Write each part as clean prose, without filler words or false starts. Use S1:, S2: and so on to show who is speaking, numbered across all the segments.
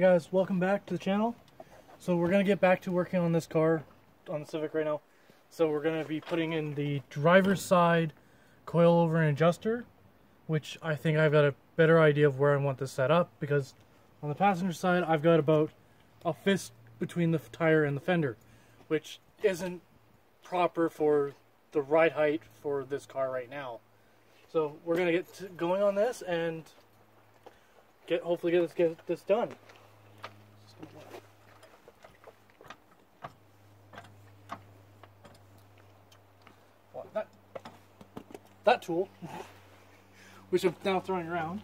S1: Hey guys, welcome back to the channel. So we're going to get back to working on this car, on the Civic right now. So we're going to be putting in the driver's side coilover and adjuster, which I think I've got a better idea of where I want this set up, because on the passenger side I've got about a fist between the tire and the fender, which isn't proper for the ride height for this car right now. So we're going to get going on this and hopefully get this done. Well, that tool, which I'm now throwing around.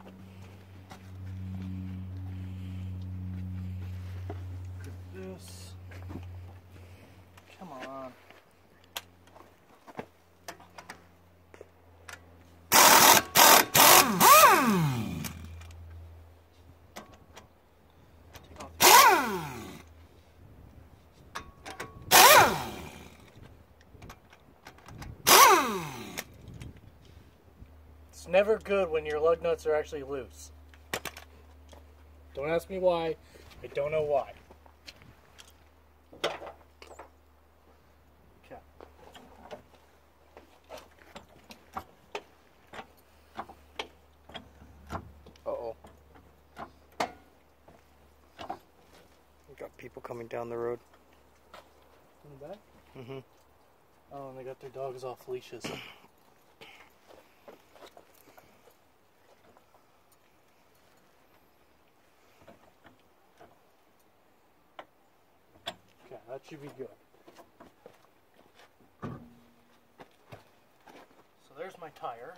S1: This. Come on. It's never good when your lug nuts are actually loose. Don't ask me why. I don't know why. Okay.
S2: Uh-oh. We got people coming down the road.
S1: In the back?
S2: Mm-hmm.
S1: Oh, and they got their dogs off leashes. Okay, that should be good. So there's my tire.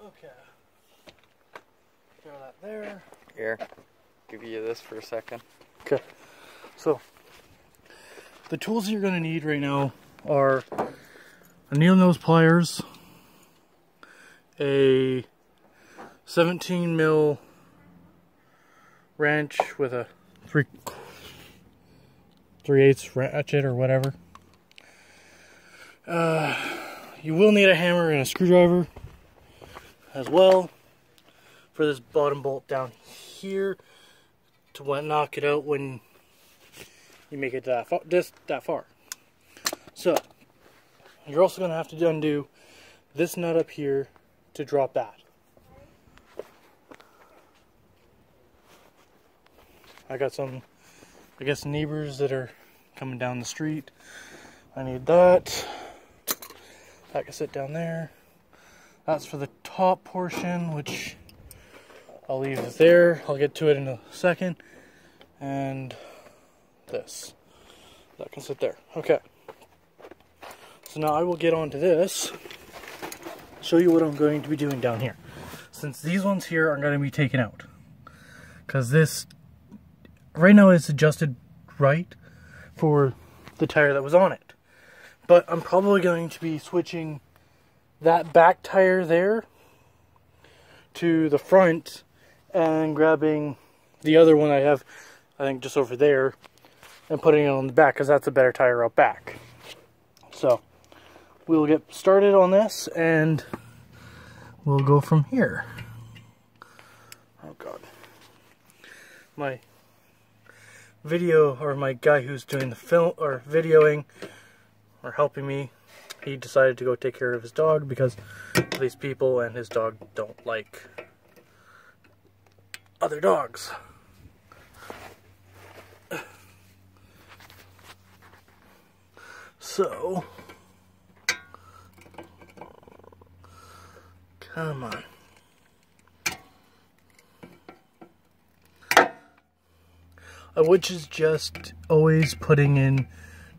S1: Okay. Throw that there.
S2: Here, give you this for a second.
S1: Okay. So, the tools you're going to need right now are a needle nose pliers, a 17 mil wrench with a 3/8 ratchet or whatever. You will need a hammer and a screwdriver as well for this bottom bolt down here to knock it out when you make it that far. So you're also going to have to undo this nut up here to drop that. I got some, I guess, neighbors that are coming down the street. I need that. That can sit down there. That's for the top portion, which I'll leave there. I'll get to it in a second. And this. That can sit there. Okay. So now I will get onto this. Show you what I'm going to be doing down here. Since these ones here are going to be taken out. Because this, right now it's adjusted right for the tire that was on it. But I'm probably going to be switching that back tire there to the front and grabbing the other one I have, I think, just over there and putting it on the back, because that's a better tire out back. So we'll get started on this and we'll go from here. Oh god. My video, or my guy who's doing the film or videoing or helping me, he decided to go take care of his dog because these people and his dog don't like other dogs. So, come on. I would just always putting in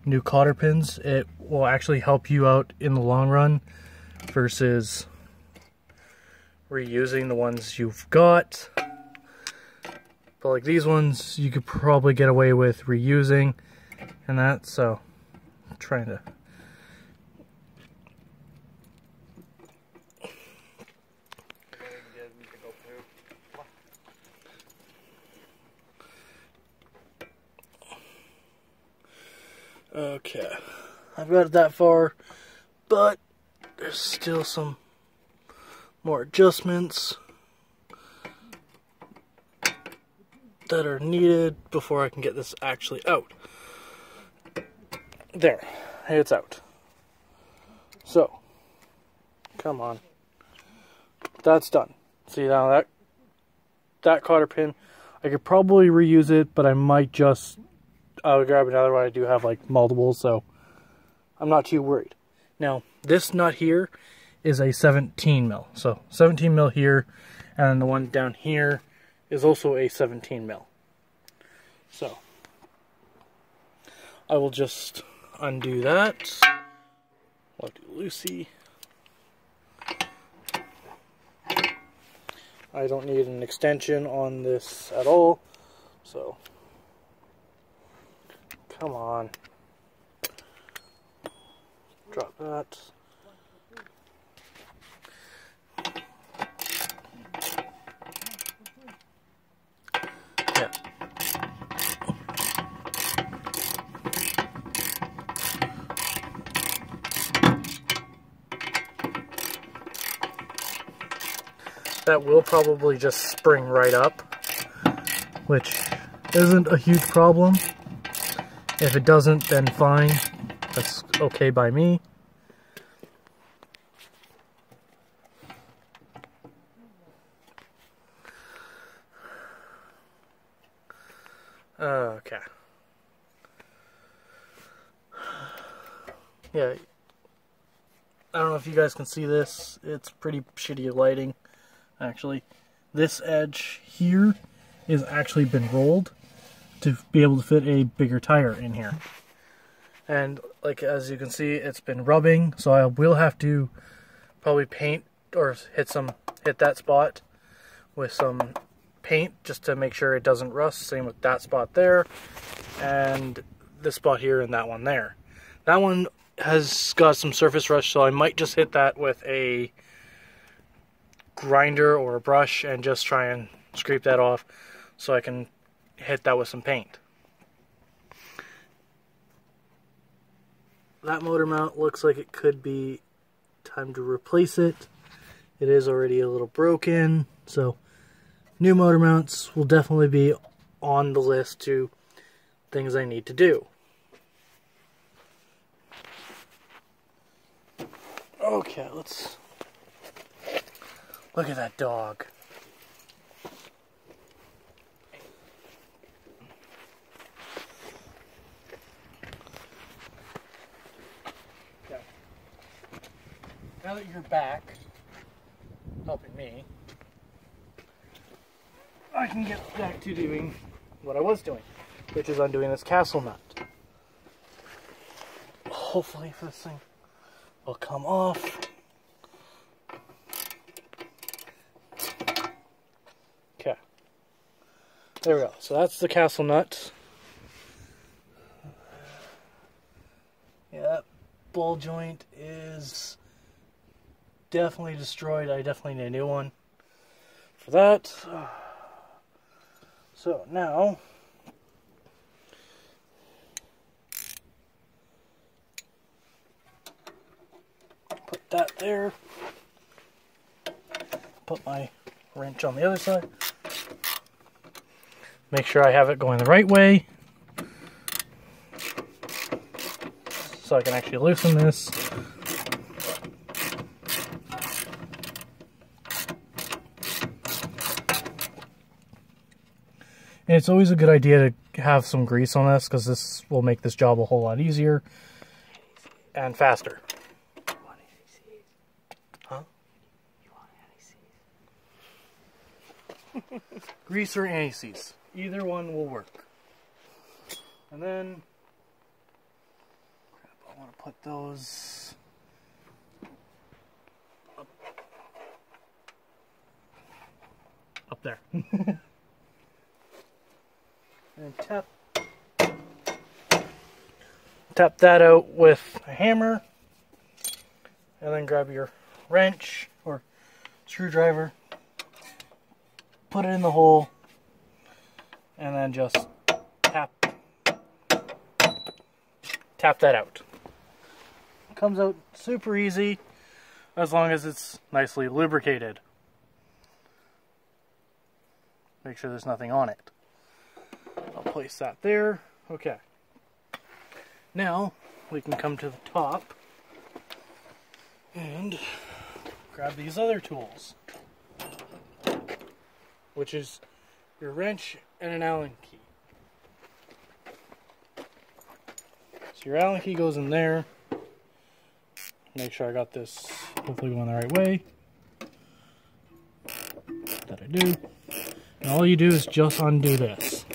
S1: new cotter pins. It will actually help you out in the long run versus reusing the ones you've got. But like these ones, you could probably get away with reusing and that, so I'm trying to. Okay, I've got it that far, but there's still some more adjustments that are needed before I can get this actually out. There, it's out. So, come on. That's done. See now that cotter pin, I could probably reuse it, but I might just I'll grab another one. I do have like multiples, so I'm not too worried. Now, this nut here is a 17 mil. So 17 mil here, and then the one down here is also a 17 mil. So I will just undo that. I'll do Lucy. I don't need an extension on this at all, so come on. Drop that. Yeah. That will probably just spring right up, which isn't a huge problem. If it doesn't, then fine. That's okay by me. Okay. Yeah. I don't know if you guys can see this. It's pretty shitty lighting, actually. This edge here is actually been rolled to be able to fit a bigger tire in here. And like as you can see, it's been rubbing, so I will have to probably paint or hit that spot with some paint just to make sure it doesn't rust. Same with that spot there, and this spot here, and that one there. That one has got some surface rust, so I might just hit that with a grinder or a brush and just try and scrape that off so I can hit that with some paint. That motor mount looks like it could be time to replace it. It is already a little broken, so new motor mounts will definitely be on the list to things I need to do. Okay, let's look at that dog. Okay. Now that you're back, helping me, I can get back to doing what I was doing, which is undoing this castle nut. Hopefully this thing will come off. Okay. There we go. So that's the castle nut. Yeah, that ball joint is definitely destroyed. I definitely need a new one for that. So now, put that there. Put my wrench on the other side. Make sure I have it going the right way, so I can actually loosen this. And it's always a good idea to have some grease on this, because this will make this job a whole lot easier and faster. Huh? Grease or anti-seize. Either one will work. And then I want to put those up there. And tap that out with a hammer, and then grab your wrench or screwdriver, put it in the hole, and then just tap that out. Comes out super easy. as long as it's nicely lubricated. Make sure there's nothing on it. I'll place that there. Okay. Now we can come to the top and grab these other tools, which is your wrench and an Allen key. So your Allen key goes in there. Make sure I got this hopefully going the right way. That I do. And all you do is just undo this.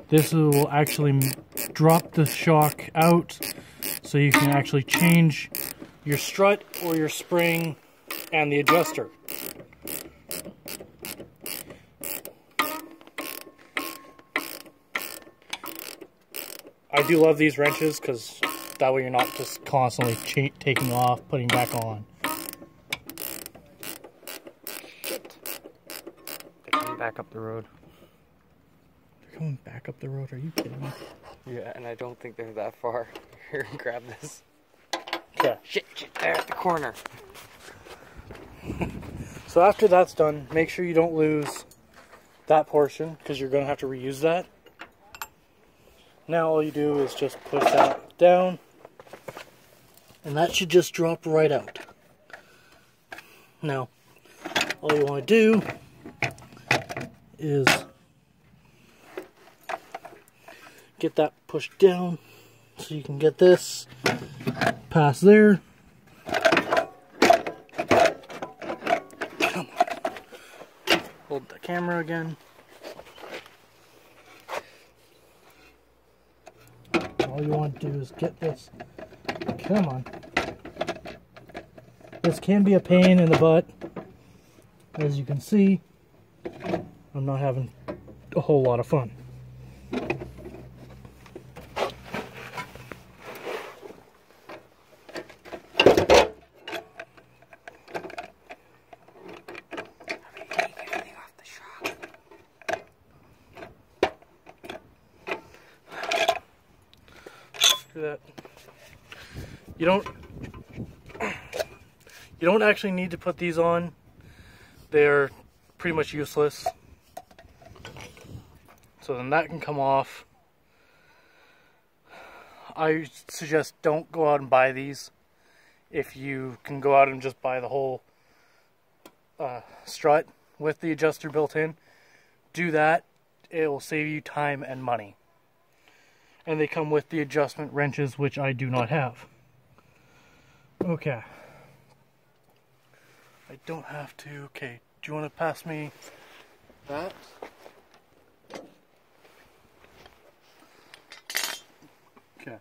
S1: This will actually drop the shock out so you can actually change your strut or your spring and the adjuster. I do love these wrenches because that way you're not just constantly taking off, putting back on.
S2: Shit. They're coming back up the road.
S1: They're coming back up the road? Are you kidding me?
S2: Yeah, and I don't think they're that far. Here, grab this.
S1: Okay.
S2: Shit, there at the corner.
S1: So after that's done, make sure you don't lose that portion because you're going to have to reuse that. Now all you do is just push that down and that should just drop right out. Now all you want to do is get that pushed down so you can get this past there. Come on. Hold the camera again. All you want to do is get this. Come on. This can be a pain in the butt. As you can see, I'm not having a whole lot of fun. That you don't actually need to put these on. They're pretty much useless. So then that can come off. I suggest don't go out and buy these. If you can go out and just buy the whole strut with the adjuster built in, do that. It will save you time and money. And they come with the adjustment wrenches, which I do not have. Okay. I don't have to. Okay, do you want to pass me that? Okay.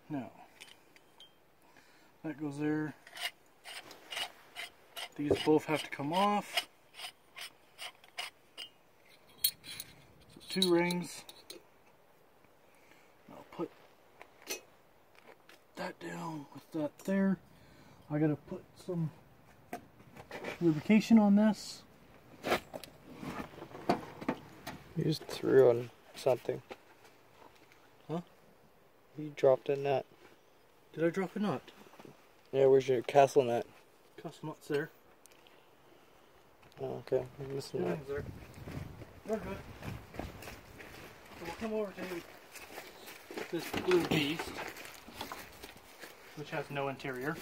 S1: Now, that goes there. These both have to come off. So 2 rings. Put that down with that there. I gotta put some lubrication on this.
S2: You just threw on something.
S1: Huh?
S2: You dropped a nut.
S1: Did I drop a nut?
S2: Yeah, where's your castle nut?
S1: Castle nut's there.
S2: Oh, okay. I'm missing that.
S1: There. We're good. So we'll come over to this blue beast, which has no interior.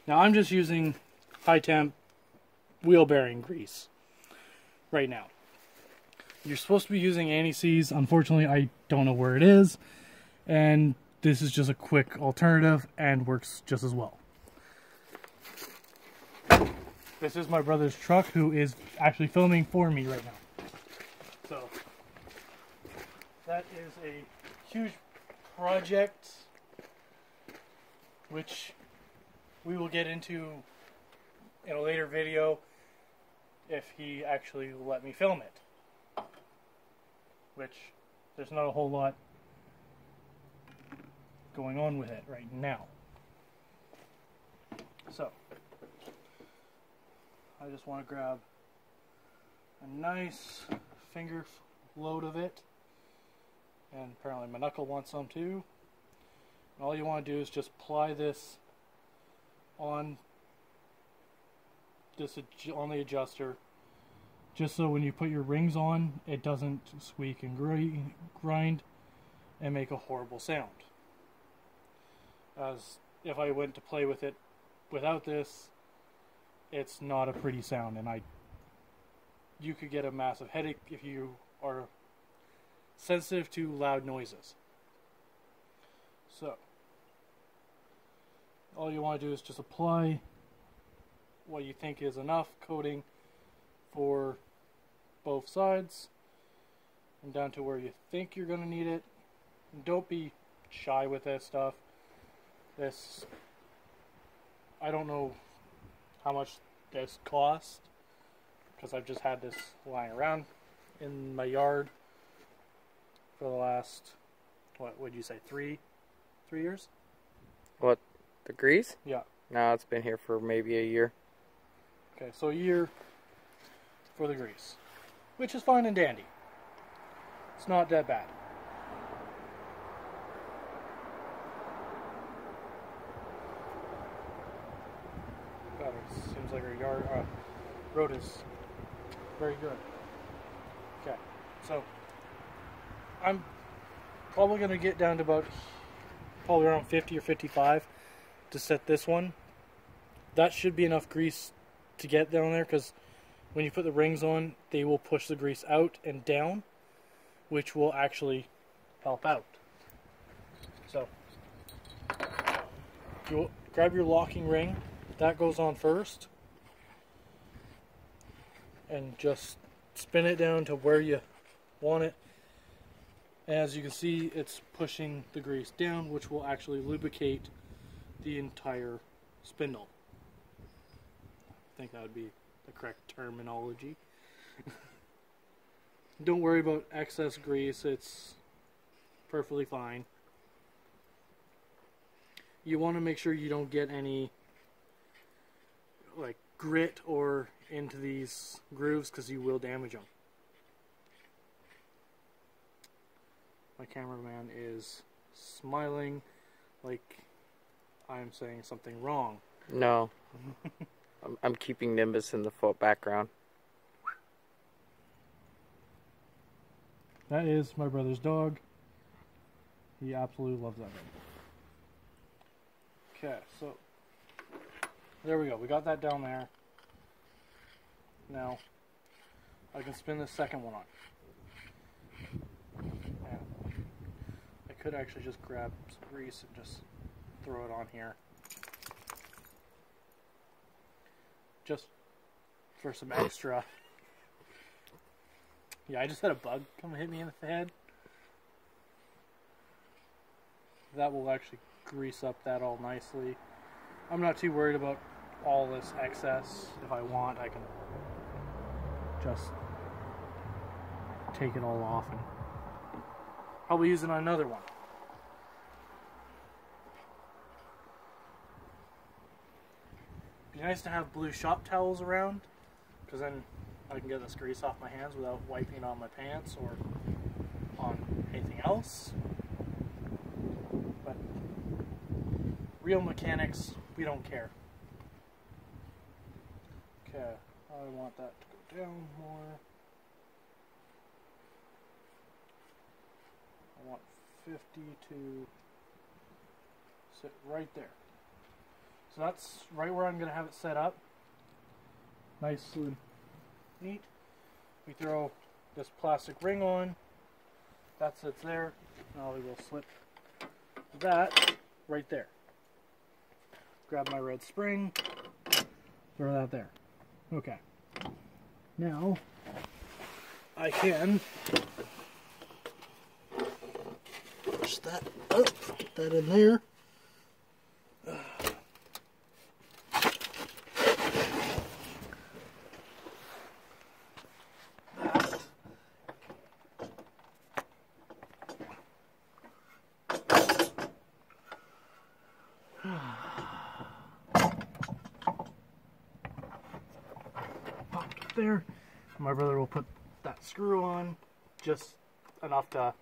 S1: Now I'm just using high temp wheel bearing grease right now. You're supposed to be using anti-seize. Unfortunately, I don't know where it is, and this is just a quick alternative and works just as well. This is my brother's truck, who is actually filming for me right now. So that is a huge project, which we will get into in a later video if he actually will let me film it. Which there's not a whole lot going on with it right now. So I just want to grab a nice finger load of it. And apparently my knuckle wants some too. And all you want to do is just ply this on this on the adjuster, just so when you put your rings on, it doesn't squeak and grind and make a horrible sound. As if I went to play with it without this, it's not a pretty sound, and you could get a massive headache if you are sensitive to loud noises. So, all you want to do is just apply what you think is enough coating for both sides and down to where you think you're going to need it. And don't be shy with this stuff. I don't know how much this cost, because I've just had this lying around in my yard for the last, what would you say, three years?
S2: What, the grease?
S1: Yeah.
S2: No, it's been here for maybe a year.
S1: Okay, so a year for the grease, which is fine and dandy. It's not that bad. God, it seems like our road is very good. Okay, so I'm probably going to get down to probably around 50 or 55 to set this one. That should be enough grease to get down there, because when you put the rings on, they will push the grease out and down, which will actually help out. So you'll grab your locking ring, that goes on first, and just spin it down to where you want it. As you can see, it's pushing the grease down, which will actually lubricate the entire spindle. I think that would be the correct terminology. Don't worry about excess grease, it's perfectly fine. You want to make sure you don't get any like grit or into these grooves, because you will damage them. My cameraman is smiling like I'm saying something wrong.
S2: No. I'm keeping Nimbus in the background.
S1: That is my brother's dog. He absolutely loves that thing. Okay, so there we go. We got that down there. Now I can spin the second one on. Yeah. I could actually just grab some grease and just throw it on here, just for some extra. Yeah, I just had a bug come hit me in the head. That will actually grease up that all nicely. I'm not too worried about all this excess. If I want, I can just take it all off and probably use it on another one. Be nice to have blue shop towels around, because then I can get this grease off my hands without wiping it on my pants or on anything else. But real mechanics, we don't care. Okay, I want that to go down more. I want 50 to sit right there. So that's right where I'm going to have it set up. Nice and neat. We throw this plastic ring on. That sits there. Now we will slip that right there. Grab my red spring. Throw that there. Okay. Now I can push that up, put that in there. There. My brother will put that screw on, just enough to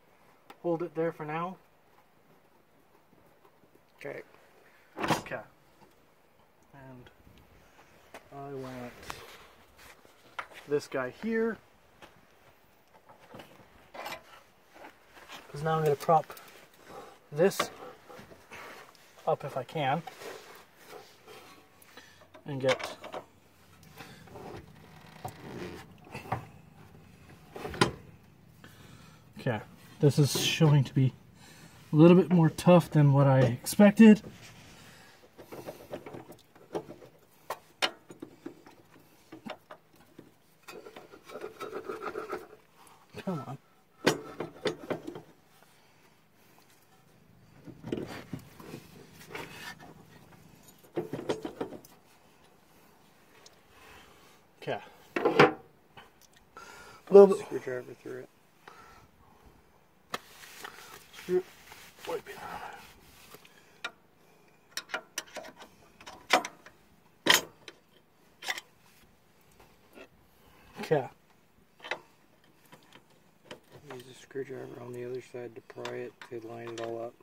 S1: hold it there for now.
S2: Okay.
S1: Okay. I want this guy here. Because now I'm going to prop this up if I can. And get okay, this is showing to be a little bit more tough than what I expected. Come on. Okay. A little bit.
S2: Screwdriver through it.
S1: Wipe it out. Okay.
S2: Use a screwdriver on the other side to pry it to line it all up.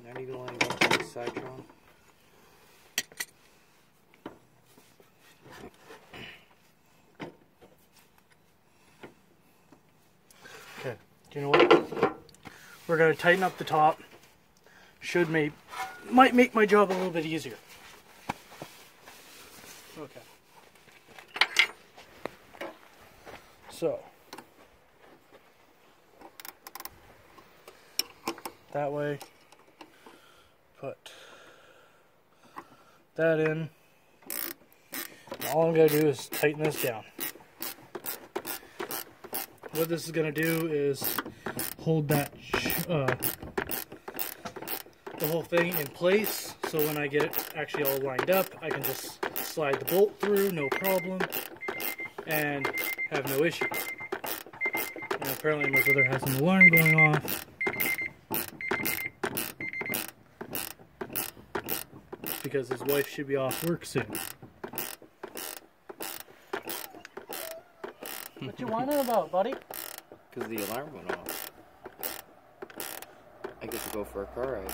S2: Now you can line it up on the side, John.
S1: Okay. Do you know what? We're going to tighten up the top. Might make my job a little bit easier. Okay. So that way, put that in. All I'm going to do is tighten this down. What this is going to do is hold that the whole thing in place, so when I get it actually all lined up, I can just slide the bolt through, no problem, and have no issue. And apparently my brother has an alarm going off. Because his wife should be off work soon. What you whining about, buddy?
S2: Because the alarm went off. I get to go for a car ride.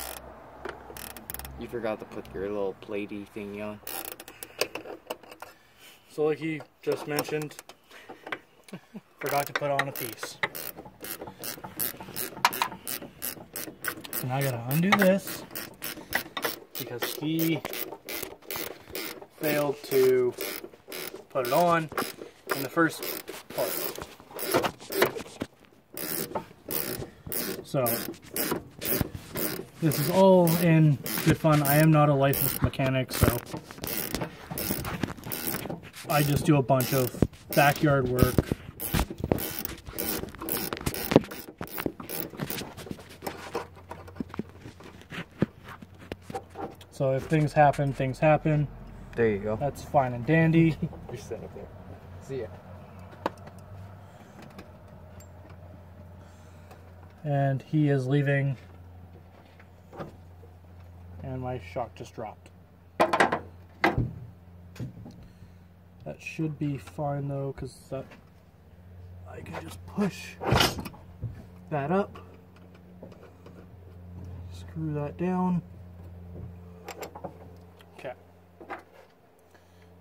S2: You forgot to put your little platey thingy on.
S1: So like he just mentioned, forgot to put on a piece. So now I gotta undo this because he failed to put it on in the first part. So this is all in good fun. I am not a licensed mechanic, so I just do a bunch of backyard work. So if things happen, things happen.
S2: There you go.
S1: That's fine and dandy.
S2: You're set up there. See ya.
S1: And he is leaving. And my shock just dropped. That should be fine though, because that I can just push that up, screw that down. Okay.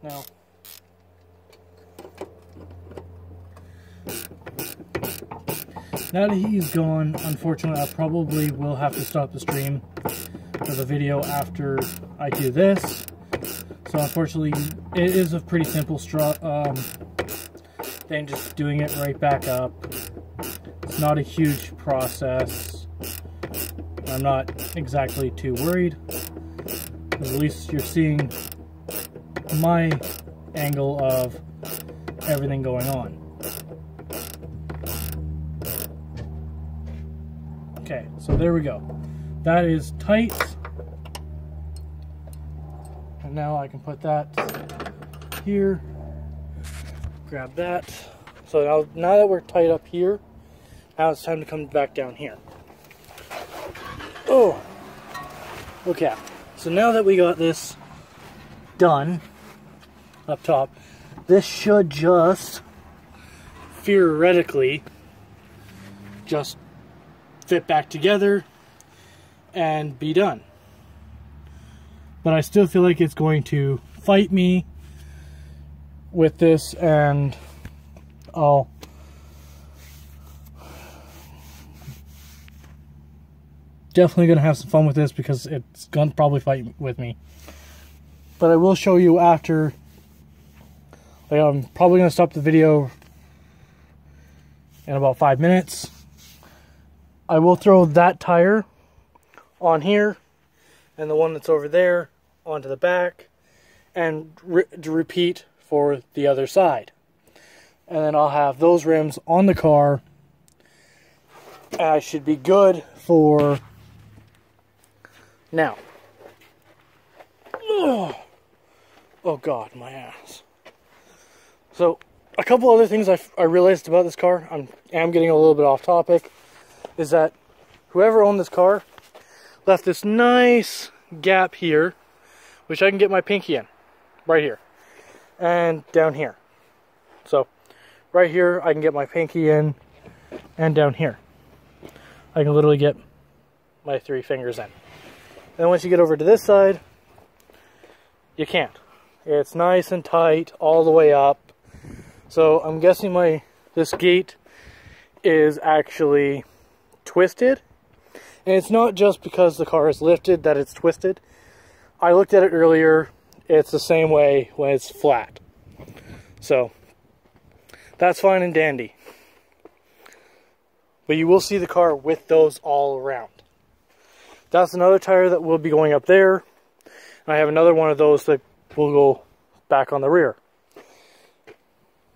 S1: Now, now that he's gone, unfortunately, I probably will have to stop the stream for the video after I do this. So unfortunately, it is a pretty simple thing, just doing it right back up. It's not a huge process. I'm not exactly too worried. At least you're seeing my angle of everything going on. Okay, so there we go. That is tight. And now I can put that here, grab that. So now that we're tight up here, now it's time to come back down here. Oh, okay. So now that we got this done up top, this should just theoretically just fit back together and be done. But I still feel like it's going to fight me with this, and I'll definitely gonna have some fun with this because it's gonna probably fight with me. But I will show you after. Like, I'm probably gonna stop the video in about 5 minutes. I will throw that tire on here and the one that's over there onto the back, and repeat for the other side. And then I'll have those rims on the car, and I should be good for now. Oh God, my ass. So, a couple other things I realized about this car, I am getting a little bit off topic, is that whoever owned this car left this nice gap here, which I can get my pinky in, right here, and down here. So, right here I can get my pinky in, and down here I can literally get my 3 fingers in. And once you get over to this side, you can't. It's nice and tight all the way up. So I'm guessing this gate is actually twisted. And it's not just because the car is lifted that it's twisted. I looked at it earlier. It's the same way when it's flat. So that's fine and dandy. But you will see the car with those all around. That's another tire that will be going up there. I have another one of those that will go back on the rear.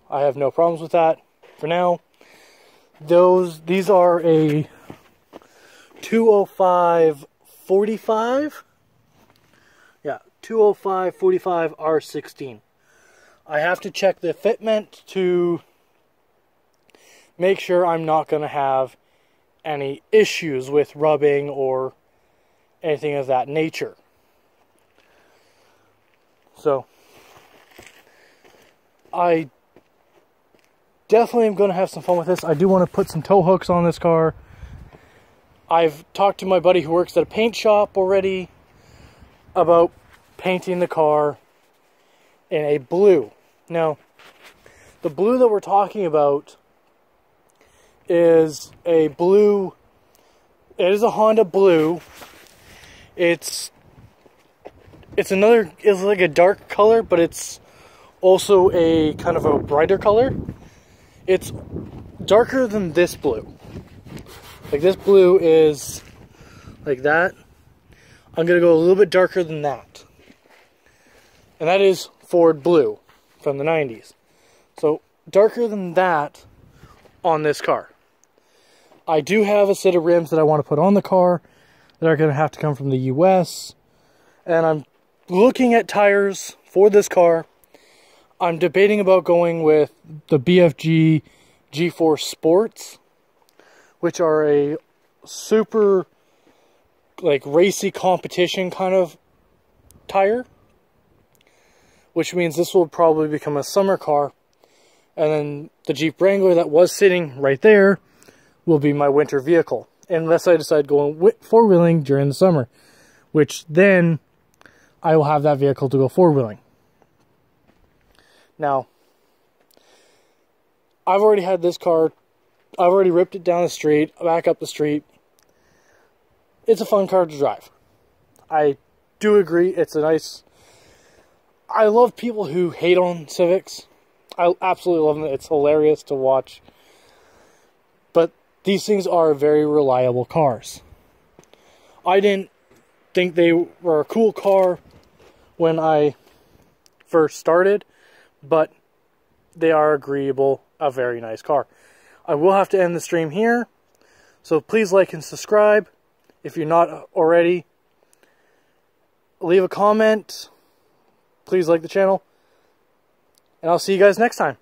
S1: I have no problems with that for now. These are a 205/45. Yeah, 205/45 R16. I have to check the fitment to make sure I'm not going to have any issues with rubbing or anything of that nature. So, I definitely am going to have some fun with this. I do want to put some tow hooks on this car. I've talked to my buddy who works at a paint shop already about painting the car in a blue. Now, the blue that we're talking about is a blue. It is a Honda blue. It's like a dark color, but it's also a kind of a brighter color. It's darker than this blue. Like, this blue is like that. I'm going to go a little bit darker than that. And that is Ford blue from the 90s. So, darker than that on this car. I do have a set of rims that I want to put on the car that are going to have to come from the US. And I'm looking at tires for this car. I'm debating about going with the BFG G4 Sports, which are a super, like, racy competition kind of tire, which means this will probably become a summer car. And then the Jeep Wrangler that was sitting right there will be my winter vehicle, unless I decide going four-wheeling during the summer, which then I will have that vehicle to go four-wheeling. Now, I've already had this car. I've already ripped it down the street, back up the street. It's a fun car to drive. I do agree, it's a nice... I love people who hate on Civics. I absolutely love them. It's hilarious to watch. But these things are very reliable cars. I didn't think they were a cool car when I first started, but they are agreeable, a very nice car. I will have to end the stream here, so please like and subscribe if you're not already. Leave a comment. Please like the channel, and I'll see you guys next time.